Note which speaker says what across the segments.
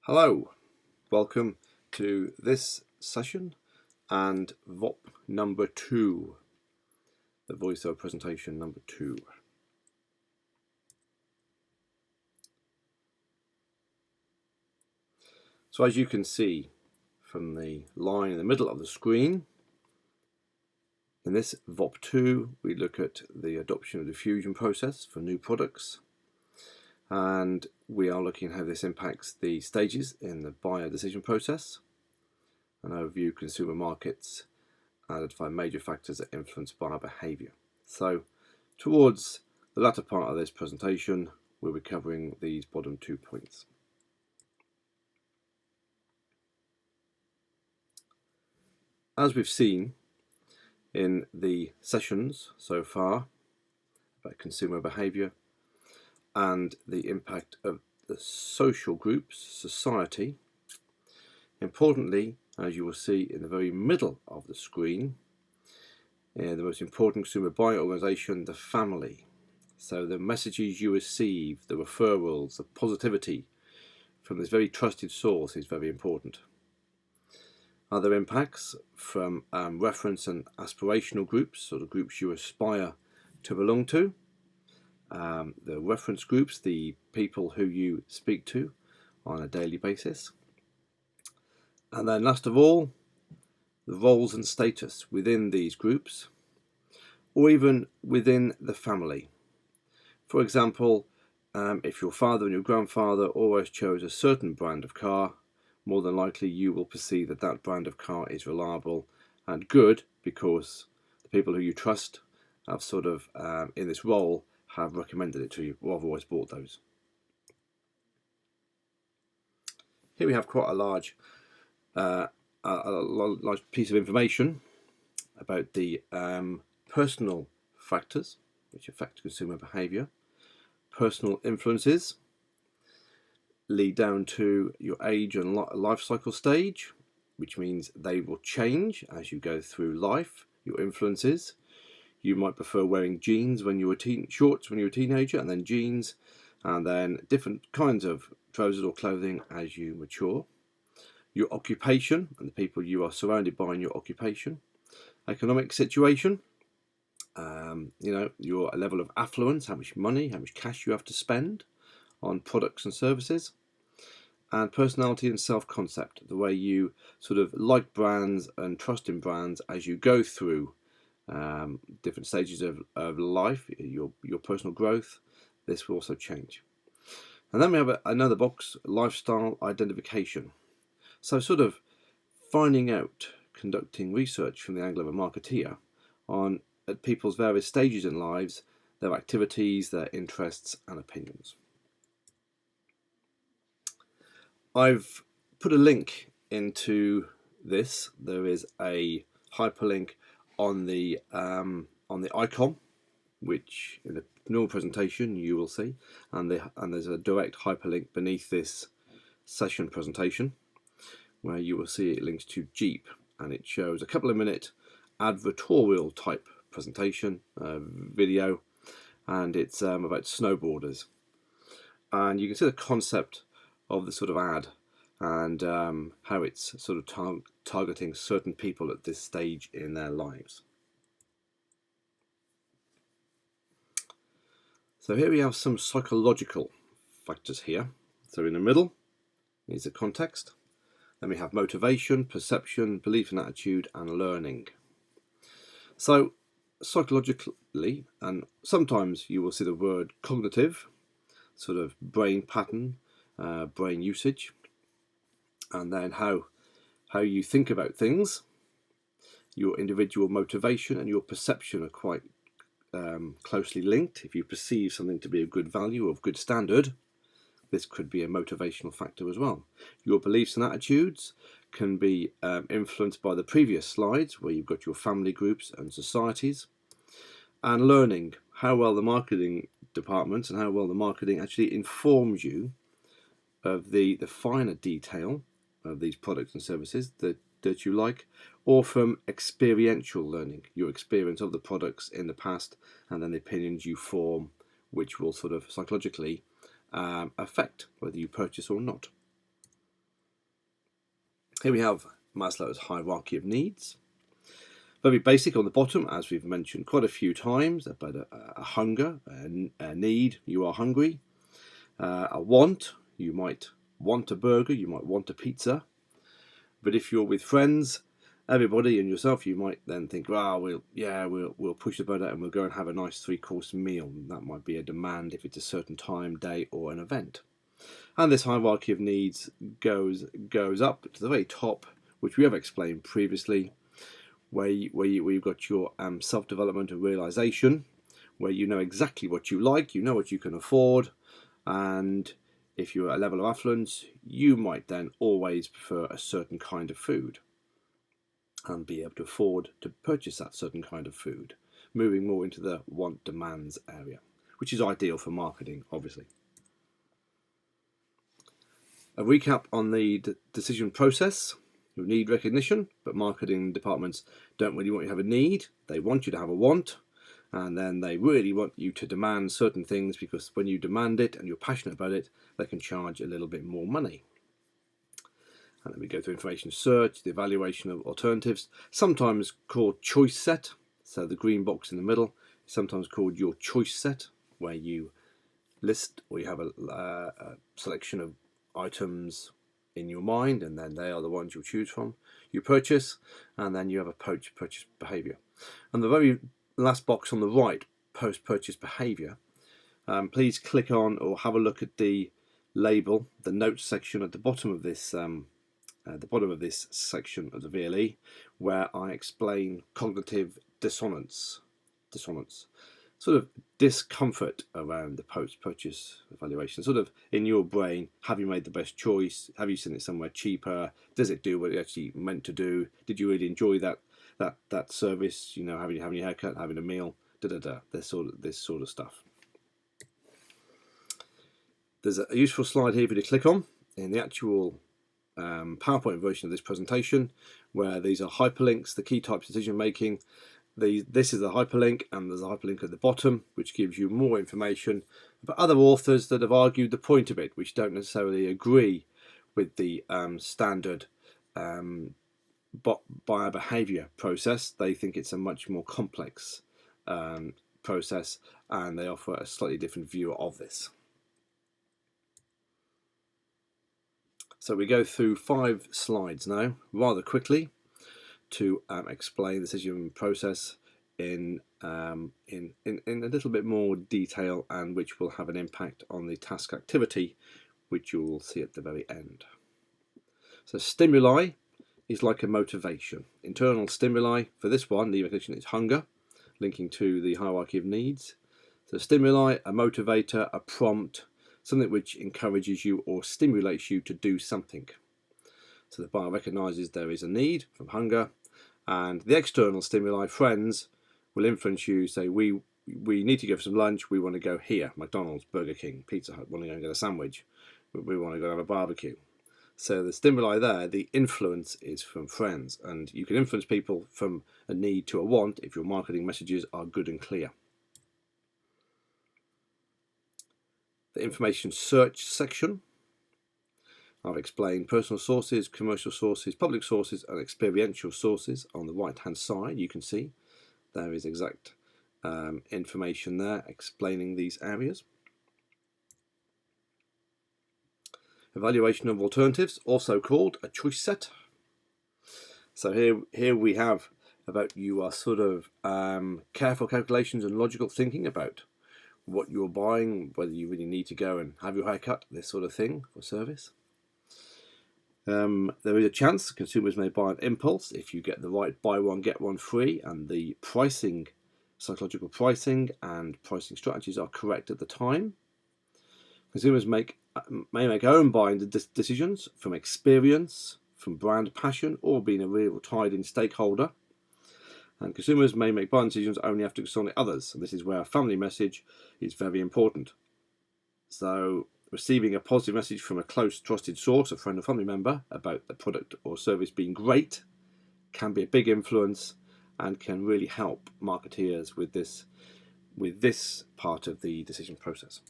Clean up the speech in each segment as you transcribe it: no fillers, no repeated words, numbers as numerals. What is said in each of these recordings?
Speaker 1: Hello, welcome to this session and VOP number 2, the voiceover presentation number 2. So as you can see from the line in the middle of the screen, in this VOP 2 we look at the adoption of the diffusion process for new products, and we are looking at how this impacts the stages in the buyer decision process, and overview consumer markets and identify major factors that influence buyer behaviour. So towards the latter part of this presentation, we'll be covering these bottom 2 points. As we've seen in the sessions so far about consumer behaviour and the impact of the social groups, society, importantly, as you will see in the very middle of the screen, the most important consumer buying organisation, the family. So the messages you receive, the referrals, the positivity from this very trusted source is very important. Other impacts from reference and aspirational groups, so the groups you aspire to belong to. The reference groups, the people who you speak to on a daily basis. And then last of all, the roles and status within these groups, or even within the family. For example, if your father and your grandfather always chose a certain brand of car, more than likely you will perceive that that brand of car is reliable and good because the people who you trust have sort of, in this role, have recommended it to you or have always bought those. Here we have quite a large piece of information about the personal factors which affect consumer behaviour. Personal influences lead down to your age and life cycle stage, which means they will change as you go through life. Your influences, you might prefer wearing jeans when you were shorts when you were a teenager, and then jeans, and then different kinds of trousers or clothing as you mature. Your occupation and the people you are surrounded by in your occupation. Economic situation, your level of affluence, how much money, how much cash you have to spend on products and services. And personality and self-concept, the way you sort of like brands and trust in brands as you go through different stages of life, your personal growth. This will also change. And then we have another box, lifestyle identification. So sort of finding out, conducting research from the angle of a marketeer on at people's various stages in lives, their activities, their interests and opinions. I've put a link into this. There is a hyperlink on the icon, which in the normal presentation you will see, and there's a direct hyperlink beneath this session presentation where you will see it links to Jeep, and it shows a couple of minute advertorial type presentation video, and it's about snowboarders, and you can see the concept of the sort of ad and how it's sort of targeting certain people at this stage in their lives. So here we have some psychological factors here. So in the middle is the context. Then we have motivation, perception, belief and attitude, and learning. So psychologically, and sometimes you will see the word cognitive, sort of brain pattern, brain usage, and then how you think about things. Your individual motivation and your perception are quite closely linked. If you perceive something to be of good value or of good standard, this could be a motivational factor as well. Your beliefs and attitudes can be influenced by the previous slides where you've got your family groups and societies. And learning, how well the marketing department and how well the marketing actually informs you of the finer detail of these products and services that you like, or from experiential learning, your experience of the products in the past and then the opinions you form, which will sort of psychologically affect whether you purchase or not. Here we have Maslow's hierarchy of needs. Very basic on the bottom, as we've mentioned quite a few times, about a hunger, a need, you are hungry. A want, you might want a burger, you might want a pizza. But if you're with friends, everybody and yourself, you might then think, well, we'll push the boat out and we'll go and have a nice 3-course meal. That might be a demand if it's a certain time, day, or an event. And this hierarchy of needs goes up to the very top, which we have explained previously, where you've got your self-development and realization, where you know exactly what you like, you know what you can afford, and if you're at a level of affluence, you might then always prefer a certain kind of food and be able to afford to purchase that certain kind of food, moving more into the want demands area, which is ideal for marketing, obviously. A recap on the decision process. You need recognition, but marketing departments don't really want you to have a need. They want you to have a want, and then they really want you to demand certain things, because when you demand it and you're passionate about it, they can charge a little bit more money. And then we go through information search, the evaluation of alternatives, sometimes called choice set. So the green box in the middle is sometimes called your choice set, where you list or you have a selection of items in your mind, and then they are the ones you'll choose from. You purchase, and then you have a post-purchase behaviour. And the very last box on the right, post-purchase behaviour, please click on or have a look at the label, the notes section at the bottom of this section of the VLE, where I explain cognitive dissonance, sort of discomfort around the post-purchase evaluation. Sort of in your brain, have you made the best choice? Have you seen it somewhere cheaper? Does it do what it actually meant to do? Did you really enjoy that service? You know, having your haircut, having a meal, this sort of stuff. There's a useful slide here for you to click on in the actual PowerPoint version of this presentation, where these are hyperlinks, the key types of decision making. This is a hyperlink, and there's a hyperlink at the bottom which gives you more information about other authors that have argued the point of it, which don't necessarily agree with the standard buyer behaviour process. They think it's a much more complex process, and they offer a slightly different view of this. So we go through 5 slides now, rather quickly, to explain the decision process in a little bit more detail, and which will have an impact on the task activity, which you will see at the very end. So stimuli is like a motivation. Internal stimuli for this one, the recognition, is hunger, linking to the hierarchy of needs. So stimuli, a motivator, a prompt, something which encourages you or stimulates you to do something. So the buyer recognises there is a need from hunger, and the external stimuli, friends, will influence you. Say, we need to go for some lunch, we want to go here, McDonald's, Burger King, Pizza Hut, want to go and get a sandwich, we want to go have a barbecue. So the stimuli there, the influence is from friends, and you can influence people from a need to a want if your marketing messages are good and clear. The information search section, I've explained personal sources, commercial sources, public sources, and experiential sources. On the right hand side, you can see there is exact information there explaining these areas. Evaluation of alternatives, also called a choice set. So here we have about you are sort of careful calculations and logical thinking about what you're buying, whether you really need to go and have your hair cut, this sort of thing for service. There is a chance consumers may buy on impulse if you get the right buy one get one free, and the pricing, psychological pricing and pricing strategies are correct at the time. Consumers may make own buying decisions from experience, from brand passion, or being a real tied-in stakeholder. And consumers may make buying decisions only after consulting others, and this is where a family message is very important. So receiving a positive message from a close trusted source, a friend or family member, about the product or service being great can be a big influence and can really help marketeers with this part of the decision process.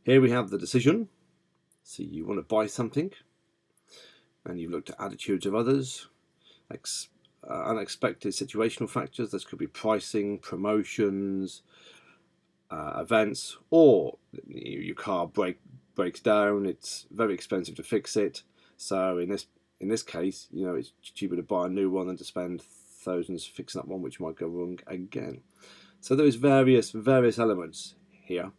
Speaker 1: Here we have the decision. So you want to buy something, and you've looked at attitudes of others, unexpected situational factors. This could be pricing, promotions, events, or your car breaks down. It's very expensive to fix it. So in this case, it's cheaper to buy a new one than to spend thousands fixing up one which might go wrong again. So there is various elements here,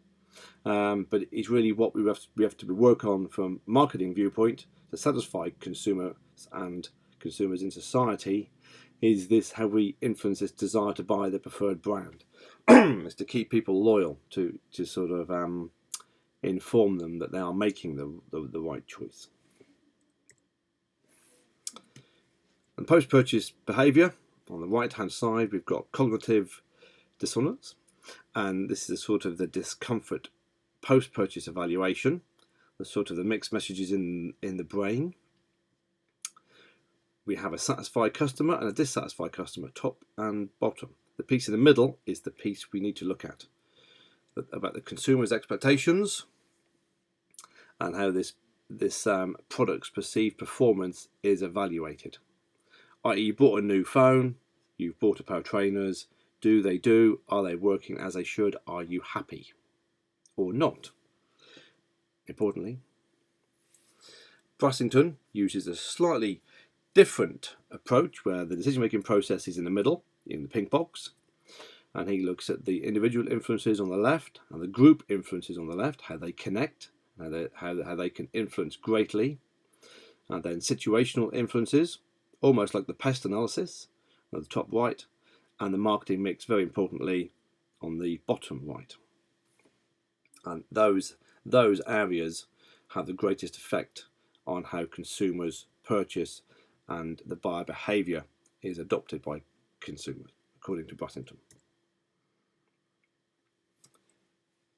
Speaker 1: but it's really what we have to work on from a marketing viewpoint to satisfy consumers and consumers in society. Is this how we influence this desire to buy the preferred brand? Is to keep people loyal, to sort of inform them that they are making the right choice. And post-purchase behaviour, on the right-hand side, we've got cognitive dissonance, and this is sort of the discomfort post-purchase evaluation, the sort of the mixed messages in the brain. We have a satisfied customer and a dissatisfied customer, top and bottom. The piece in the middle is the piece we need to look at, about the consumer's expectations and how this product's perceived performance is evaluated. I.e., you bought a new phone, you've bought a pair of trainers. Are they working as they should? Are you happy or not? Importantly, Brassington uses a slightly different approach where the decision-making process is in the middle, in the pink box, and he looks at the individual influences on the left and the group influences on the left, how they connect, how they can influence greatly, and then situational influences, almost like the pest analysis at the top right, and the marketing mix, very importantly, on the bottom right. And those areas have the greatest effect on how consumers purchase and the buyer behaviour is adopted by consumers, according to Brassington.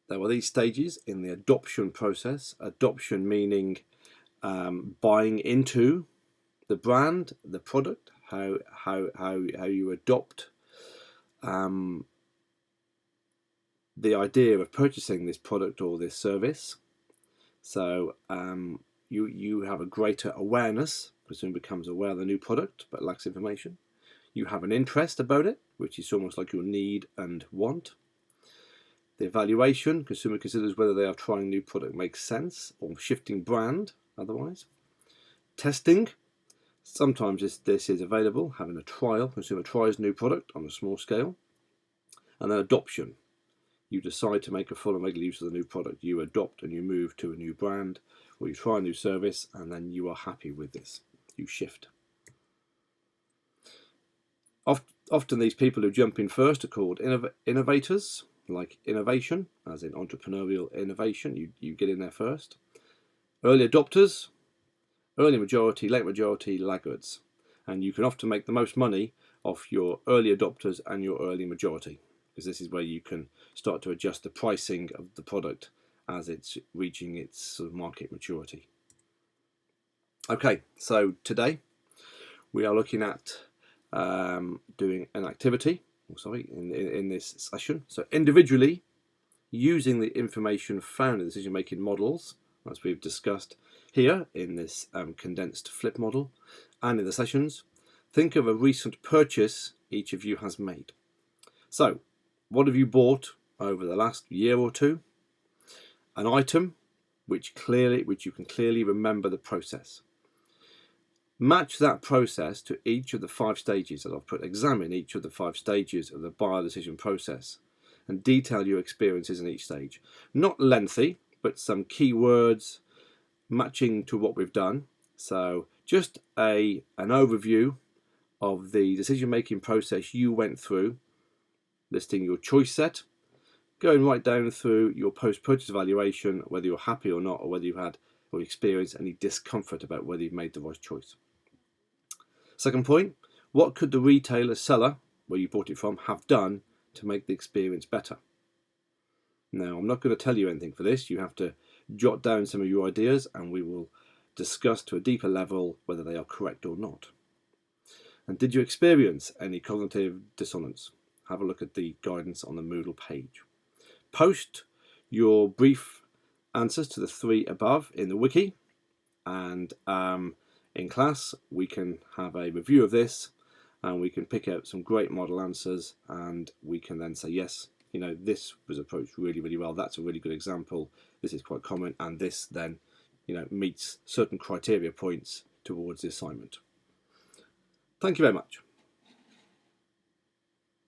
Speaker 1: There are these stages in the adoption process. Adoption meaning buying into the brand, the product, how you adopt the idea of purchasing this product or this service. So you have a greater awareness, consumer becomes aware of the new product but lacks information. You have an interest about it, which is almost like your need and want. The evaluation, consumer considers whether they are trying new product makes sense or shifting brand otherwise. Testing, sometimes this is available, having a trial, consumer tries new product on a small scale. And then adoption, you decide to make a full and regular use of the new product. You adopt and you move to a new brand, or you try a new service and then you are happy with this. You shift. Often these people who jump in first are called innovators, like innovation, as in entrepreneurial innovation. You get in there first. Early adopters, early majority, late majority, laggards. And you can often make the most money off your early adopters and your early majority, because this is where you can start to adjust the pricing of the product as it's reaching its sort of market maturity. Okay, so today we are looking at doing an activity, in this session. So individually, using the information found in decision-making models, as we've discussed here in this condensed flip model, and in the sessions, think of a recent purchase each of you has made. So, what have you bought over the last year or two? An item which you can clearly remember the process. Match that process to each of the 5 stages, as I've put. Examine each of the 5 stages of the buyer decision process and detail your experiences in each stage. Not lengthy, but some key words matching to what we've done. So just an overview of the decision-making process you went through, listing your choice set, going right down through your post-purchase evaluation, whether you're happy or not, or whether you had or experienced any discomfort about whether you've made the right choice. Second point, what could the retailer seller, where you bought it from, have done to make the experience better? Now, I'm not going to tell you anything for this. You have to jot down some of your ideas and we will discuss to a deeper level whether they are correct or not. And did you experience any cognitive dissonance? Have a look at the guidance on the Moodle page. Post your brief answers to the 3 above in the wiki, and in class we can have a review of this and we can pick out some great model answers, and we can then say, yes, you know, this was approached really, really well, that's a really good example, this is quite common, and this then, you know, meets certain criteria points towards the assignment. Thank you very much.